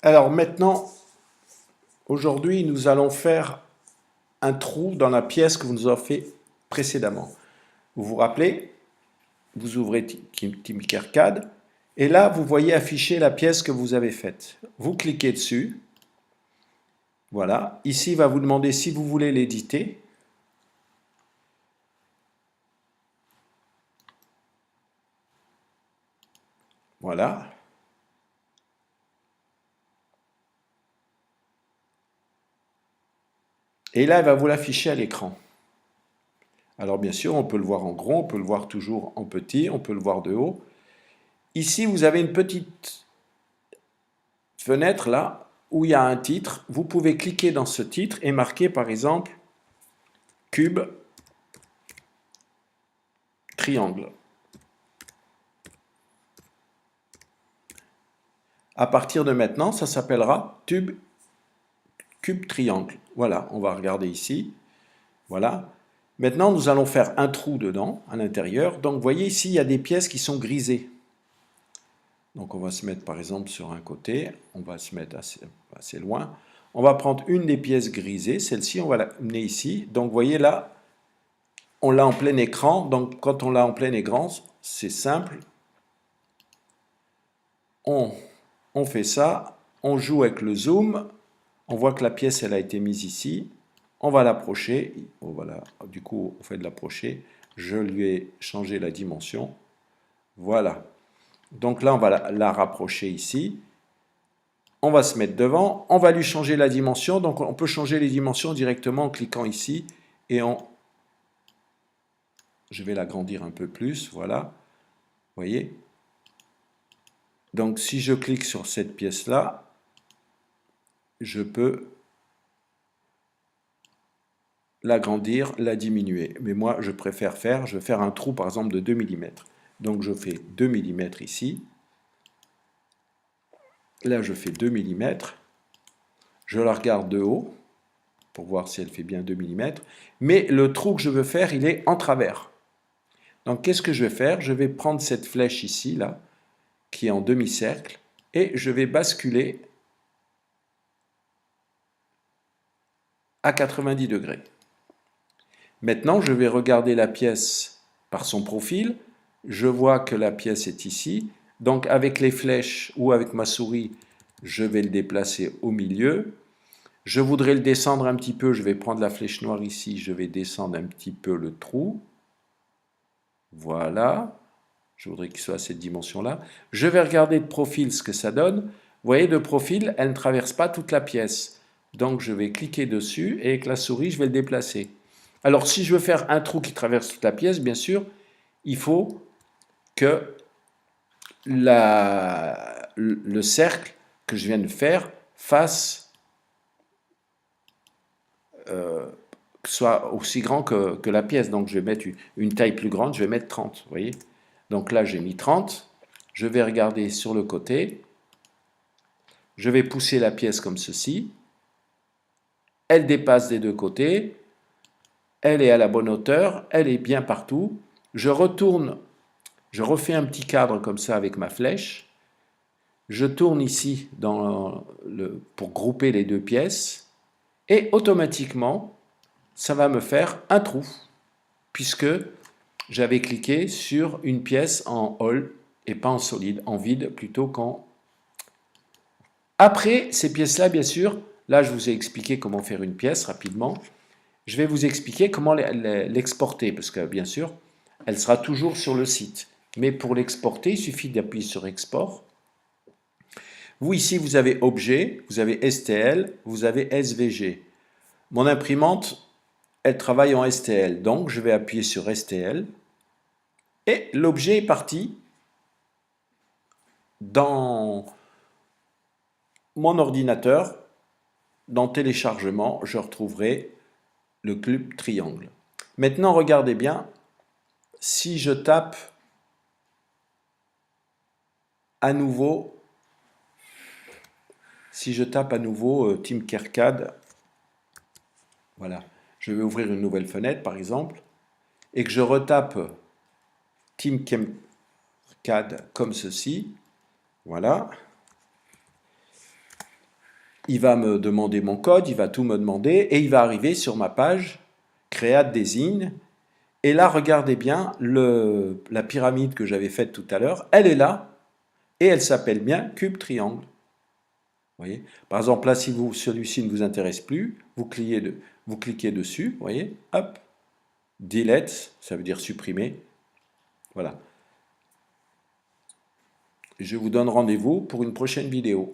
Alors maintenant, aujourd'hui, nous allons faire un trou dans la pièce que vous nous avez fait précédemment. Vous vous rappelez, vous ouvrez Tinkercad et là, vous voyez afficher la pièce que vous avez faite. Vous cliquez dessus. Voilà. Ici, il va vous demander si vous voulez l'éditer. Voilà. Et là, il va vous l'afficher à l'écran. Alors bien sûr, on peut le voir en gros, on peut le voir toujours en petit, on peut le voir de haut. Ici, vous avez une petite fenêtre là où il y a un titre. Vous pouvez cliquer dans ce titre et marquer par exemple cube, triangle. À partir de maintenant, ça s'appellera cube triangle. Voilà, on va regarder ici. Voilà. Maintenant, nous allons faire un trou dedans, à l'intérieur. Donc, vous voyez ici, il y a des pièces qui sont grisées. Donc, on va se mettre par exemple sur un côté. On va se mettre assez loin. On va prendre une des pièces grisées. Celle-ci, on va la mener ici. Donc, vous voyez là, on l'a en plein écran. Donc, quand on l'a en plein écran, c'est simple. On fait ça. On joue avec le zoom. On voit que la pièce, elle a été mise ici. On va l'approcher. Oh, voilà. Du coup, on fait de l'approcher. Je lui ai changé la dimension. Voilà. Donc là, on va la rapprocher ici. On va se mettre devant. On va lui changer la dimension. Donc, on peut changer les dimensions directement en cliquant ici. Et je vais l'agrandir un peu plus. Voilà. Vous voyez? Donc, si je clique sur cette pièce-là, je peux l'agrandir, la diminuer. Mais moi, je préfère je vais faire un trou, par exemple, de 2 mm. Donc, je fais 2 mm ici. Là, je fais 2 mm. Je la regarde de haut pour voir si elle fait bien 2 mm. Mais le trou que je veux faire, il est en travers. Donc, qu'est-ce que je vais faire? Je vais prendre cette flèche ici, là, qui est en demi-cercle, et je vais basculer à 90 degrés. Maintenant, je vais regarder la pièce par son profil. Je vois que la pièce est ici. Donc, avec les flèches ou avec ma souris, je vais le déplacer au milieu. Je voudrais le descendre un petit peu. Je vais prendre la flèche noire ici. Je vais descendre un petit peu le trou. Voilà. Je voudrais qu'il soit à cette dimension-là. Je vais regarder de profil ce que ça donne. Vous voyez, de profil, elle ne traverse pas toute la pièce. Donc, je vais cliquer dessus et avec la souris, je vais le déplacer. Alors, si je veux faire un trou qui traverse toute la pièce, bien sûr, il faut que le cercle que je viens de faire soit aussi grand que la pièce. Donc, je vais mettre une taille plus grande, je vais mettre 30, vous voyez. Donc là, j'ai mis 30. Je vais regarder sur le côté. Je vais pousser la pièce comme ceci. Elle dépasse des deux côtés. Elle est à la bonne hauteur. Elle est bien partout. Je retourne. Je refais un petit cadre comme ça avec ma flèche. Je tourne ici pour grouper les deux pièces. Et automatiquement, ça va me faire un trou. Puisque j'avais cliqué sur une pièce en all et pas en solide, en vide plutôt qu'en... Après ces pièces-là, bien sûr, là je vous ai expliqué comment faire une pièce rapidement. Je vais vous expliquer comment l'exporter, parce que bien sûr, elle sera toujours sur le site. Mais pour l'exporter, il suffit d'appuyer sur Export. Vous ici, vous avez Objet, vous avez STL, vous avez SVG. Mon imprimante, elle travaille en STL, donc je vais appuyer sur STL. Et l'objet est parti dans mon ordinateur. Dans téléchargement, je retrouverai le cube triangle. Maintenant, regardez bien, si je tape à nouveau, Tinkercad, voilà, je vais ouvrir une nouvelle fenêtre par exemple, et que je retape Tinkercad comme ceci, voilà. il va me demander mon code, il va tout me demander, et il va arriver sur ma page Create Design. Et là, regardez bien, la pyramide que j'avais faite tout à l'heure, elle est là, et elle s'appelle bien cube triangle. Voyez. Par exemple, là, si celui-ci ne vous intéresse plus, vous cliquez dessus, voyez, hop, delete, ça veut dire supprimer. Voilà. Je vous donne rendez-vous pour une prochaine vidéo.